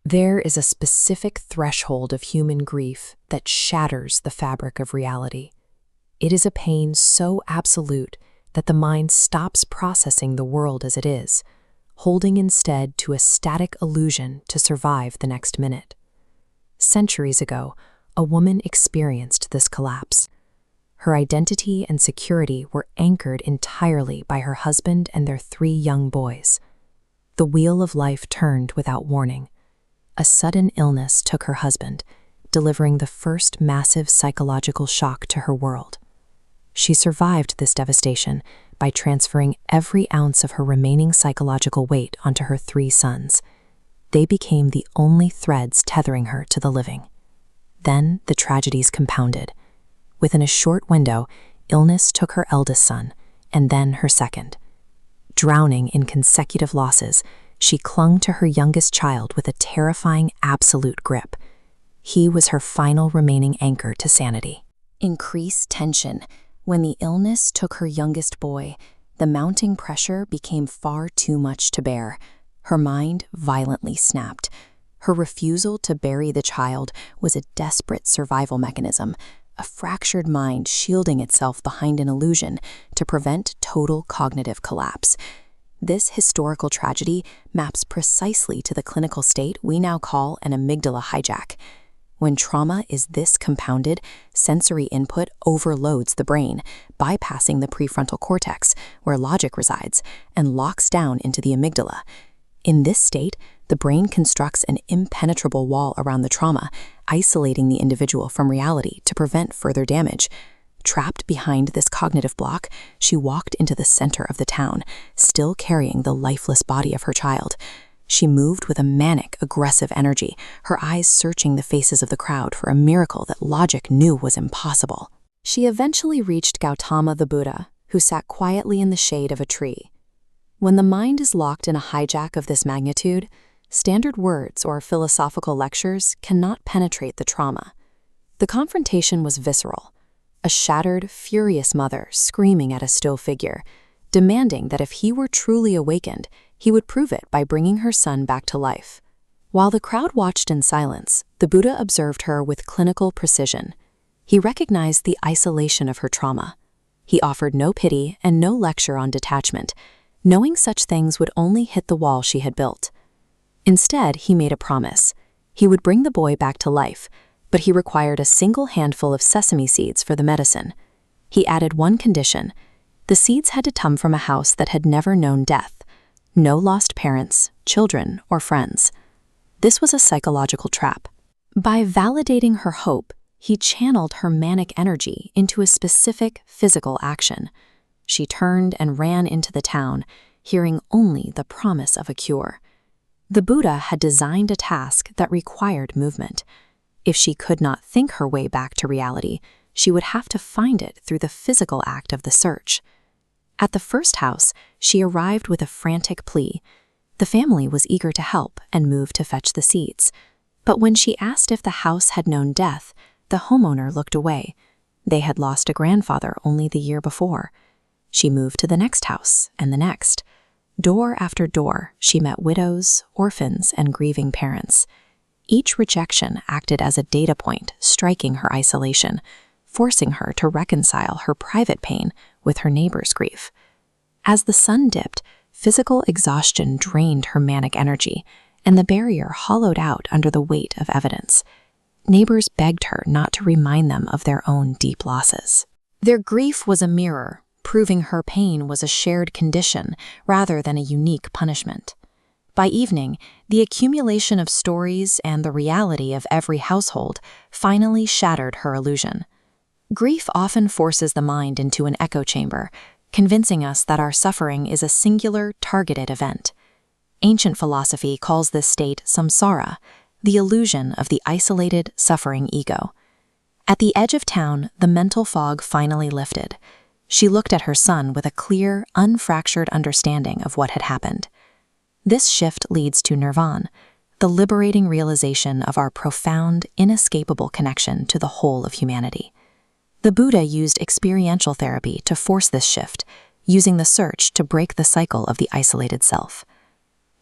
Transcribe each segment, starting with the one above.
There is a specific threshold of human grief that shatters the fabric of reality. It is a pain so absolute that the mind stops processing the world as it is, holding instead to a static illusion to survive the next minute. Centuries ago, a woman experienced this collapse. Her identity and security were anchored entirely by her husband and their 3 young boys. The wheel of life turned without warning. A sudden illness took her husband, delivering the first massive psychological shock to her world. She survived this devastation by transferring every ounce of her remaining psychological weight onto her 3 sons. They became the only threads tethering her to the living. Then the tragedies compounded. Within a short window, illness took her eldest son, and then her second. Drowning in consecutive losses, she clung to her youngest child with a terrifying absolute grip. He was her final remaining anchor to sanity. Increased tension. When the illness took her youngest boy, the mounting pressure became far too much to bear. Her mind violently snapped. Her refusal to bury the child was a desperate survival mechanism, a fractured mind shielding itself behind an illusion to prevent total cognitive collapse. This historical tragedy maps precisely to the clinical state we now call an amygdala hijack. When trauma is this compounded, sensory input overloads the brain, bypassing the prefrontal cortex, where logic resides, and locks down into the amygdala. In this state, the brain constructs an impenetrable wall around the trauma, isolating the individual from reality to prevent further damage. Trapped behind this cognitive block, she walked into the center of the town, still carrying the lifeless body of her child. She moved with a manic, aggressive energy, her eyes searching the faces of the crowd for a miracle that logic knew was impossible. She eventually reached Gautama the Buddha, who sat quietly in the shade of a tree. When the mind is locked in a hijack of this magnitude, standard words or philosophical lectures cannot penetrate the trauma. The confrontation was visceral. A shattered, furious mother screaming at a still figure, demanding that if he were truly awakened, he would prove it by bringing her son back to life. While the crowd watched in silence, the Buddha observed her with clinical precision. He recognized the isolation of her trauma. He offered no pity and no lecture on detachment, knowing such things would only hit the wall she had built. Instead, he made a promise. He would bring the boy back to life, but he required a single handful of sesame seeds for the medicine. He added one condition. The seeds had to come from a house that had never known death. No lost parents, children, or friends. This was a psychological trap. By validating her hope, he channeled her manic energy into a specific physical action. She turned and ran into the town, hearing only the promise of a cure. The Buddha had designed a task that required movement. If she could not think her way back to reality, she would have to find it through the physical act of the search. At the first house, she arrived with a frantic plea. The family was eager to help and moved to fetch the seeds. But when she asked if the house had known death, the homeowner looked away. They had lost a grandfather only the year before. She moved to the next house and the next. Door after door, she met widows, orphans, and grieving parents. Each rejection acted as a data point, striking her isolation, forcing her to reconcile her private pain with her neighbor's grief. As the sun dipped, physical exhaustion drained her manic energy, and the barrier hollowed out under the weight of evidence. Neighbors begged her not to remind them of their own deep losses. Their grief was a mirror, proving her pain was a shared condition rather than a unique punishment. By evening, the accumulation of stories and the reality of every household finally shattered her illusion. Grief often forces the mind into an echo chamber, convincing us that our suffering is a singular, targeted event. Ancient philosophy calls this state Samsara, the illusion of the isolated, suffering ego. At the edge of town, the mental fog finally lifted. She looked at her son with a clear, unfractured understanding of what had happened. This shift leads to Nirvan, the liberating realization of our profound, inescapable connection to the whole of humanity. The Buddha used experiential therapy to force this shift, using the search to break the cycle of the isolated self.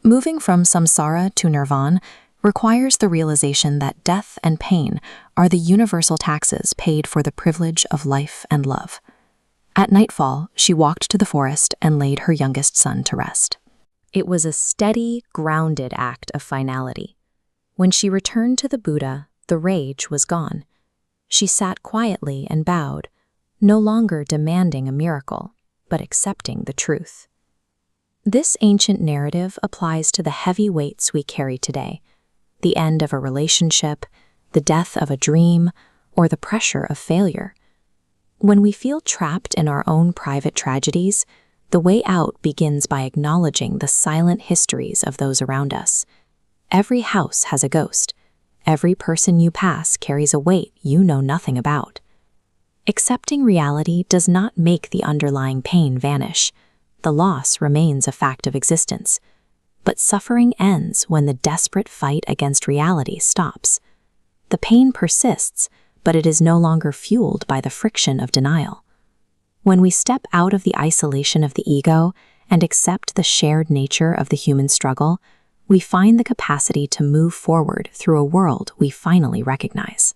Moving from samsara to nirvan requires the realization that death and pain are the universal taxes paid for the privilege of life and love. At nightfall, she walked to the forest and laid her youngest son to rest. It was a steady, grounded act of finality. When she returned to the Buddha, the rage was gone. She sat quietly and bowed, no longer demanding a miracle, but accepting the truth. This ancient narrative applies to the heavy weights we carry today: the end of a relationship, the death of a dream, or the pressure of failure. When we feel trapped in our own private tragedies, the way out begins by acknowledging the silent histories of those around us. Every house has a ghost. Every person you pass carries a weight you know nothing about. Accepting reality does not make the underlying pain vanish. The loss remains a fact of existence. But suffering ends when the desperate fight against reality stops. The pain persists, but it is no longer fueled by the friction of denial. When we step out of the isolation of the ego and accept the shared nature of the human struggle, we find the capacity to move forward through a world we finally recognize.